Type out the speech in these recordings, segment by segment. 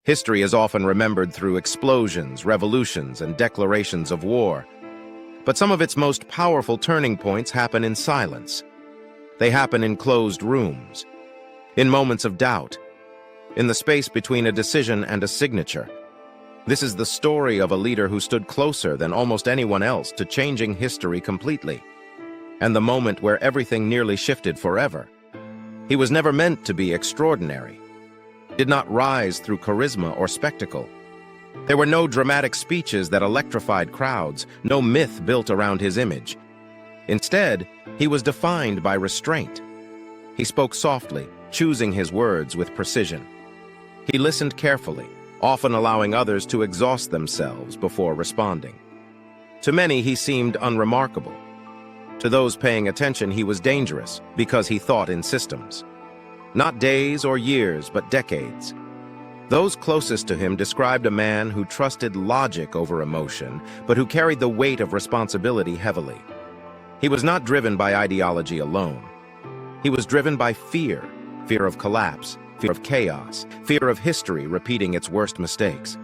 History is often remembered through explosions, revolutions, and declarations of war. But some of its most powerful turning points happen in silence. They happen in closed rooms, in moments of doubt, in the space between a decision and a signature. This is the story of a leader who stood closer than almost anyone else to changing history completely, and the moment where everything nearly shifted forever. He was never meant to be extraordinary. Did not rise through charisma or spectacle. There were no dramatic speeches that electrified crowds, no myth built around his image. Instead, he was defined by restraint. He spoke softly, choosing his words with precision. He listened carefully, often allowing others to exhaust themselves before responding. To many, he seemed unremarkable. To those paying attention, he was dangerous because he thought in systems. Not days or years, but decades. Those closest to him described a man who trusted logic over emotion, but who carried the weight of responsibility heavily. He was not driven by ideology alone. He was driven by fear of collapse, fear of chaos, fear of history repeating its worst mistakes.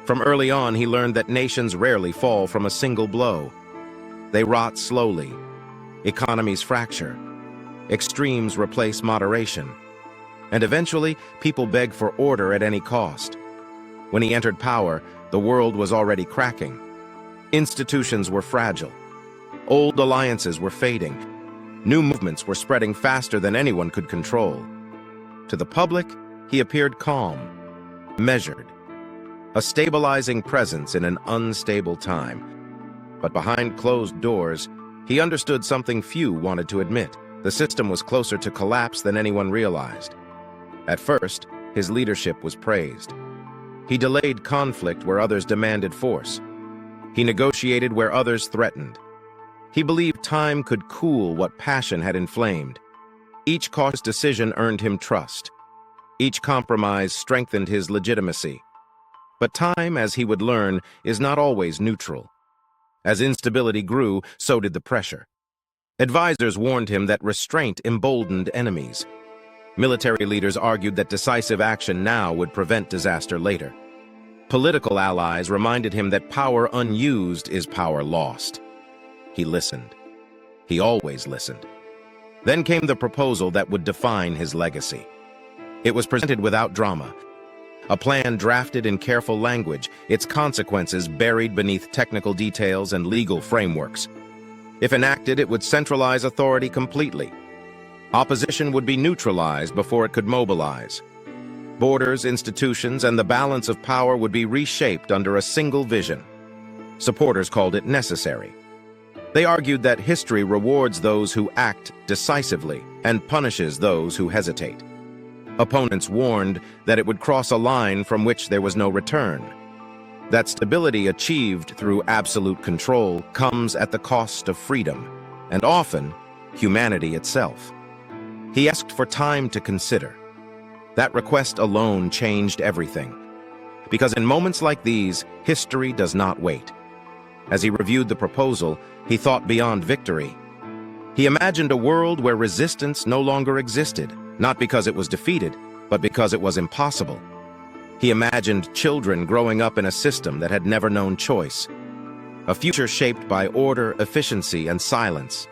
From early on, he learned that nations rarely fall from a single blow. They rot slowly. Economies fracture. Extremes replace moderation. And eventually, people beg for order at any cost. When he entered power, the world was already cracking. Institutions were fragile. Old alliances were fading. New movements were spreading faster than anyone could control. To the public, he appeared calm, measured, a stabilizing presence in an unstable time. But behind closed doors, he understood something few wanted to admit. The system was closer to collapse than anyone realized. At first, his leadership was praised. He delayed conflict where others demanded force. He negotiated where others threatened. He believed time could cool what passion had inflamed. Each cautious decision earned him trust. Each compromise strengthened his legitimacy. But time, as he would learn, is not always neutral. As instability grew, so did the pressure. Advisors warned him that restraint emboldened enemies. Military leaders argued that decisive action now would prevent disaster later. Political allies reminded him that power unused is power lost. He listened. He always listened. Then came the proposal that would define his legacy. It was presented without drama. A plan drafted in careful language, its consequences buried beneath technical details and legal frameworks. If enacted, it would centralize authority completely. Opposition would be neutralized before it could mobilize. Borders, institutions, and the balance of power would be reshaped under a single vision. Supporters called it necessary. They argued that history rewards those who act decisively and punishes those who hesitate. Opponents warned that it would cross a line from which there was no return. That stability achieved through absolute control comes at the cost of freedom, and often humanity itself. He asked for time to consider. That request alone changed everything. Because in moments like these, history does not wait. As he reviewed the proposal, he thought beyond victory. He imagined a world where resistance no longer existed, not because it was defeated, but because it was impossible. He imagined children growing up in a system that had never known choice, a future shaped by order, efficiency, and silence.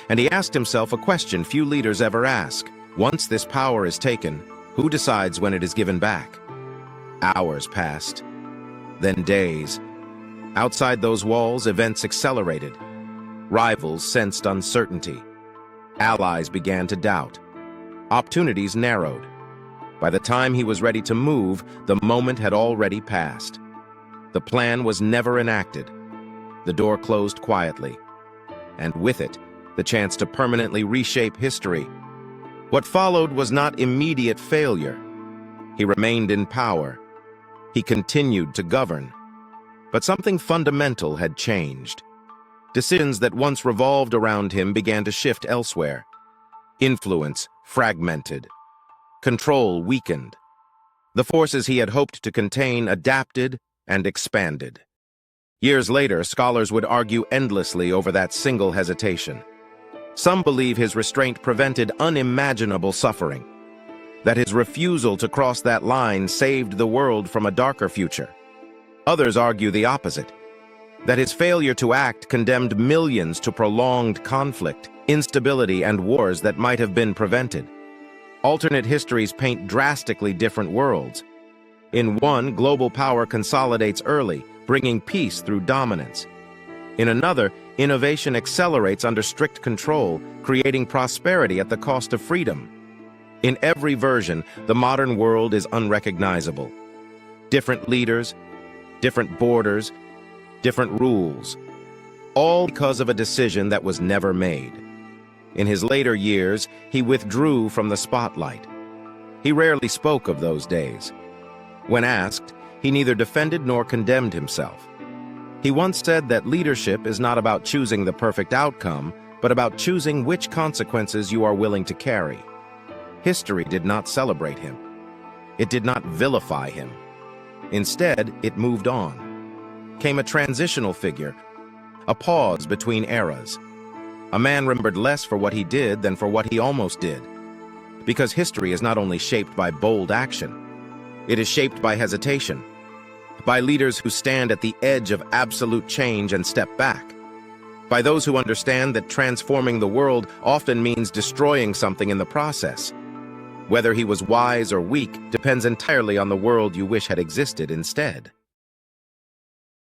And he asked himself a question few leaders ever ask. Once this power is taken, who decides when it is given back? Hours passed, then days. Outside those walls, events accelerated. Rivals sensed uncertainty. Allies began to doubt. Opportunities narrowed. By the time he was ready to move, the moment had already passed. The plan was never enacted. The door closed quietly, and with it, the chance to permanently reshape history. What followed was not immediate failure. He remained in power. He continued to govern. But something fundamental had changed. Decisions that once revolved around him began to shift elsewhere. Influence fragmented. Control weakened. The forces he had hoped to contain adapted and expanded. Years later, scholars would argue endlessly over that single hesitation. Some believe his restraint prevented unimaginable suffering. that his refusal to cross that line saved the world from a darker future. Others argue the opposite, that his failure to act condemned millions to prolonged conflict, instability, and wars that might have been prevented. Alternate histories paint drastically different worlds. In one, global power consolidates early, bringing peace through dominance. In another, innovation accelerates under strict control, creating prosperity at the cost of freedom. In every version, the modern world is unrecognizable. Different leaders, different borders, different rules, all because of a decision that was never made. In his later years, he withdrew from the spotlight. He rarely spoke of those days. When asked, he neither defended nor condemned himself. He once said that leadership is not about choosing the perfect outcome, but about choosing which consequences you are willing to carry. History did not celebrate him. It did not vilify him. Instead, it moved on. Came a transitional figure, a pause between eras. A man remembered less for what he did than for what he almost did. Because history is not only shaped by bold action, it is shaped by hesitation, by leaders who stand at the edge of absolute change and step back, by those who understand that transforming the world often means destroying something in the process. Whether he was wise or weak depends entirely on the world you wish had existed instead.